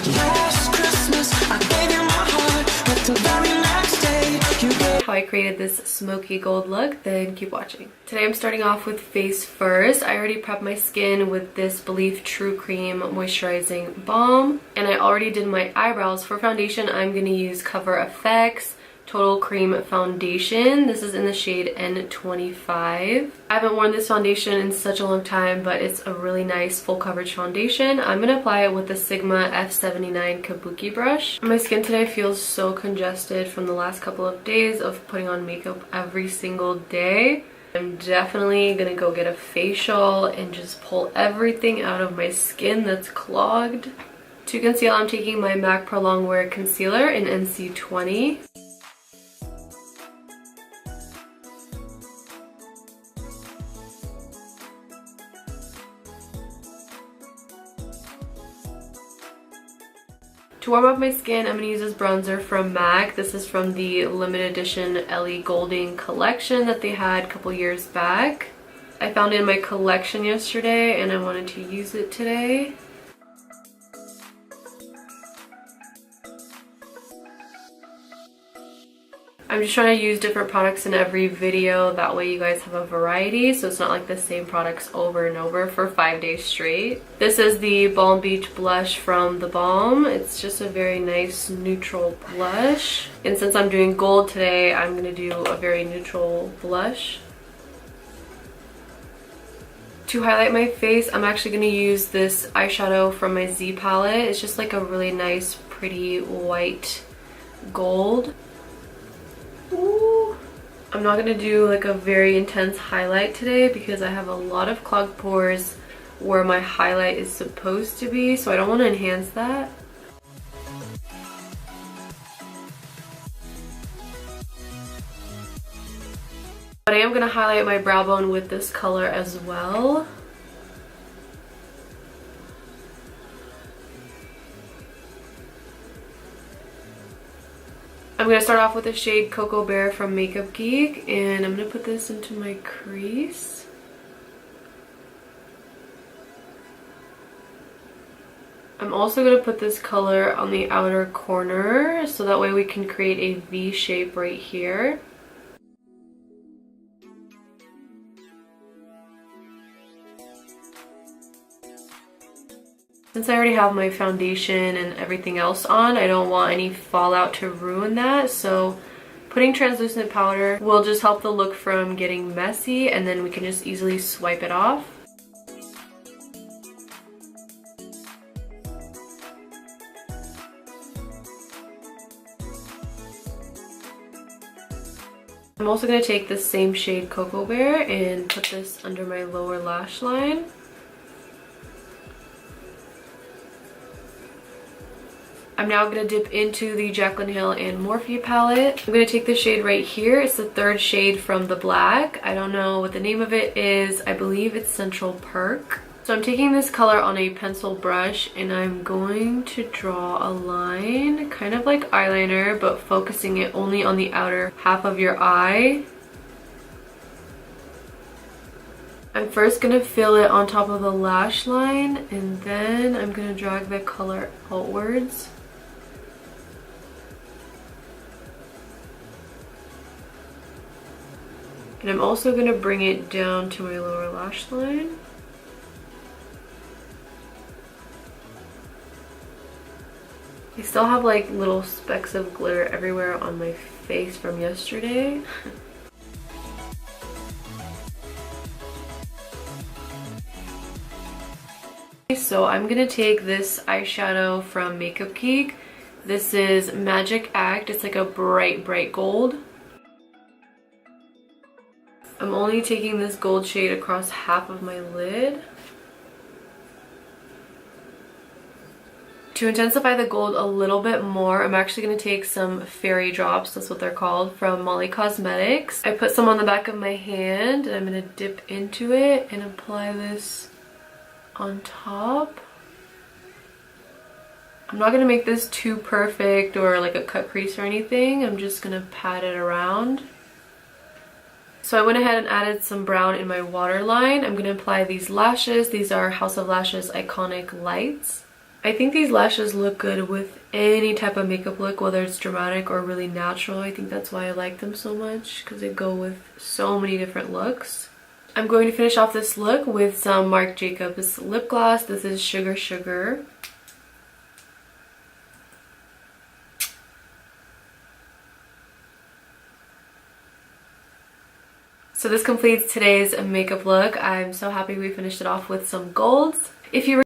Last Christmas, I gave you my heart, but the very next day, you gave... How I created this smoky gold look, then keep watching. Today I'm starting off with face first. I already prepped my skin with this Belief True Cream Moisturizing Balm, and I already did my eyebrows. For foundation, I'm going to use Cover FX Total Cream Foundation. This is in the shade N25. I haven't worn this foundation in such a long time, but it's a really nice full coverage foundation. I'm going to apply it with the Sigma F79 Kabuki brush. My skin today feels so congested from the last couple of days of putting on makeup every single day. I'm definitely going to go get a facial and just pull everything out of my skin that's clogged. To conceal, I'm taking my MAC Pro Longwear Concealer in NC20. To warm up my skin, I'm going to use this bronzer from MAC. This is from the limited edition Ellie Goulding collection that they had a couple years back. I found it in my collection yesterday and I wanted to use it today. I'm just trying to use different products in every video, that way you guys have a variety, so it's not like the same products over and over for 5 days straight. This is the Balm Beach blush from The Balm. It's just a very nice neutral blush. And since I'm doing gold today, I'm going to do a very neutral blush. To highlight my face, I'm actually going to use this eyeshadow from my Z palette. It's just like a really nice, pretty white gold. Ooh. I'm not going to do like a very intense highlight today because I have a lot of clogged pores where my highlight is supposed to be, so I don't want to enhance that. But I am going to highlight my brow bone with this color as well. I'm going to start off with the shade Cocoa Bear from Makeup Geek, and I'm going to put this into my crease. I'm also going to put this color on the outer corner, so that way we can create a V shape right here. Since I already have my foundation and everything else on, I don't want any fallout to ruin that, so putting translucent powder will just help the look from getting messy, and then we can just easily swipe it off. I'm also going to take the same shade Cocoa Bear and put this under my lower lash line. I'm now going to dip into the Jaclyn Hill and Morphe palette. I'm going to take the shade right here. It's the third shade from the black. I don't know what the name of it is. I believe it's Central Perk. So I'm taking this color on a pencil brush and I'm going to draw a line, kind of like eyeliner, but focusing it only on the outer half of your eye. I'm first going to fill it on top of the lash line, and then I'm going to drag the color outwards. And I'm also going to bring it down to my lower lash line. I still have like little specks of glitter everywhere on my face from yesterday. So I'm going to take this eyeshadow from Makeup Geek. This is Magic Act. It's like a bright, bright gold. I'm only taking this gold shade across half of my lid. To intensify the gold a little bit more, I'm actually going to take some fairy drops, that's what they're called, from Molly Cosmetics. I put some on the back of my hand and I'm going to dip into it and apply this on top. I'm not going to make this too perfect or like a cut crease or anything. I'm just going to pat it around. So I went ahead and added some brown in my waterline. I'm going to apply these lashes. These are House of Lashes Iconic Lights. I think these lashes look good with any type of makeup look, whether it's dramatic or really natural. I think that's why I like them so much, because they go with so many different looks. I'm going to finish off this look with some Marc Jacobs lip gloss. This is Sugar Sugar. So this completes today's makeup look. I'm so happy we finished it off with some golds. If you